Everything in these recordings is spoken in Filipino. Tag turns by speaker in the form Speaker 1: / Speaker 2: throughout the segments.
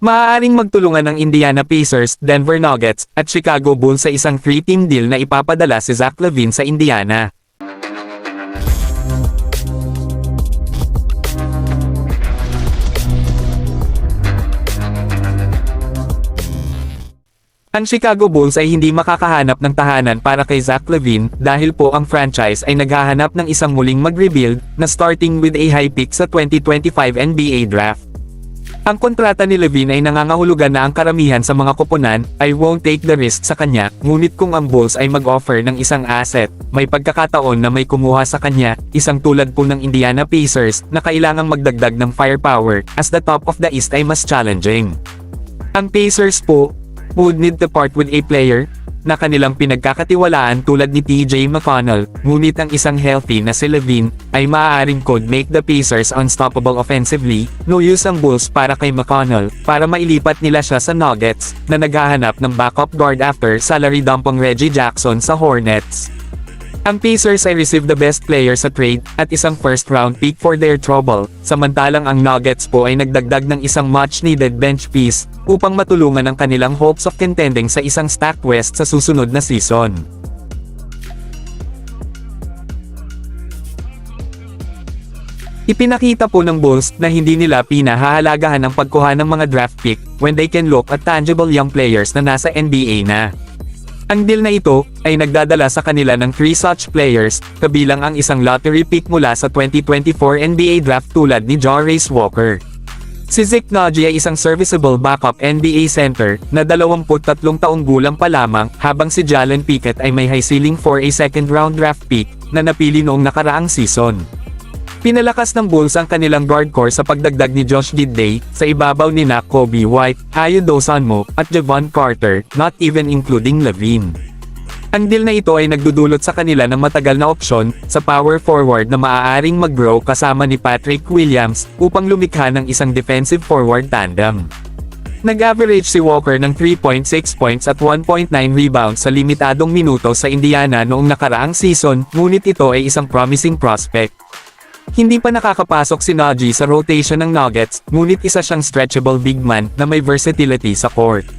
Speaker 1: Maaaring magtulungan ng Indiana Pacers, Denver Nuggets, at Chicago Bulls sa isang 3-team deal na ipapadala si Zach LaVine sa Indiana. Ang Chicago Bulls ay hindi makakahanap ng tahanan para kay Zach LaVine dahil po ang franchise ay naghahanap ng isang muling mag-rebuild na starting with a high pick sa 2025 NBA Draft. Ang kontrata ni LaVine ay nangangahulugan na ang karamihan sa mga koponan ay won't take the risk sa kanya, ngunit kung ang Bulls ay mag-offer ng isang asset, may pagkakataon na may kumuha sa kanya, isang tulad po ng Indiana Pacers na kailangang magdagdag ng firepower as the top of the East ay mas challenging. Ang Pacers po would need to part with a player na kanilang pinagkakatiwalaan tulad ni TJ McConnell, ngunit ang isang healthy na si LaVine ay maaaring could make the Pacers unstoppable offensively. No use ang Bulls para kay McConnell para mailipat nila siya sa Nuggets na naghahanap ng backup guard after salary dump ang Reggie Jackson sa Hornets. Ang Pacers ay receive the best player sa trade at isang first-round pick for their trouble, samantalang ang Nuggets po ay nagdagdag ng isang much-needed bench piece upang matulungan ang kanilang hopes of contending sa isang stacked West sa susunod na season. Ipinakita po ng Bulls na hindi nila pinahahalagahan ang pagkuha ng mga draft pick when they can look at tangible young players na nasa NBA na. Ang deal na ito ay nagdadala sa kanila ng 3 such players, kabilang ang isang lottery pick mula sa 2024 NBA Draft tulad ni Jarace Walker. Si Zeke Nnaji ay isang serviceable backup NBA center na 23 taong gulang pa lamang, habang si Jalen Pickett ay may high ceiling for a second-round draft pick na napili noong nakaraang season. Pinalakas ng Bulls ang kanilang guard core sa pagdagdag ni Josh Giddey sa ibabaw ni Kobe White, Ayo Dosunmu, at Jevon Carter, not even including LaVine. Ang deal na ito ay nagdudulot sa kanila ng matagal na opsyon sa power forward na maaaring mag-grow kasama ni Patrick Williams upang lumikha ng isang defensive forward tandem. Nag-average si Walker ng 3.6 points at 1.9 rebounds sa limitadong minuto sa Indiana noong nakaraang season, ngunit ito ay isang promising prospect. Hindi pa nakakapasok si Nnaji sa rotation ng Nuggets, ngunit isa siyang stretchable big man na may versatility sa court.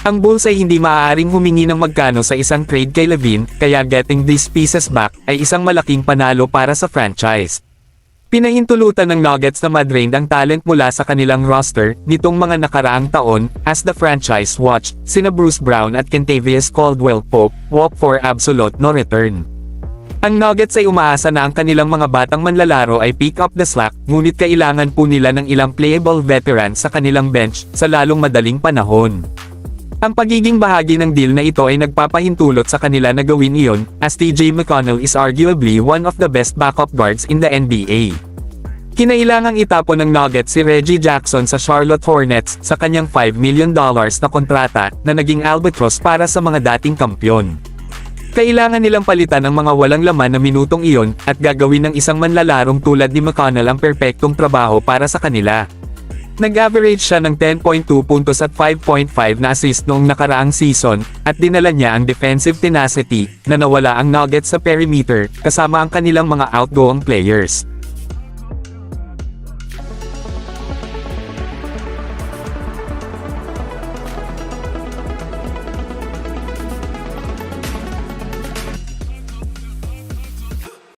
Speaker 1: Ang Bulls ay hindi maaaring humingi ng magkano sa isang trade kay LaVine, kaya getting these pieces back ay isang malaking panalo para sa franchise. Pinahintulutan ng Nuggets na madrain ang talent mula sa kanilang roster nitong mga nakaraang taon as the franchise watched sina Bruce Brown at Kentavious Caldwell-Pope walk for absolute no return. Ang Nuggets ay umaasa na ang kanilang mga batang manlalaro ay pick up the slack, ngunit kailangan po nila ng ilang playable veterans sa kanilang bench sa lalong madaling panahon. Ang pagiging bahagi ng deal na ito ay nagpapahintulot sa kanila na gawin iyon, as TJ McConnell is arguably one of the best backup guards in the NBA. Kinailangang itapon ng Nuggets si Reggie Jackson sa Charlotte Hornets sa kanyang $5 million na kontrata na naging albatross para sa mga dating kampyon. Kailangan nilang palitan ang mga walang laman na minutong iyon at gagawin ng isang manlalarong tulad ni McConnell ang perpektong trabaho para sa kanila. Nag-average siya ng 10.2 puntos at 5.5 na assist noong nakaraang season, at dinala niya ang defensive tenacity na nawala ang Nuggets sa perimeter kasama ang kanilang mga outgoing players.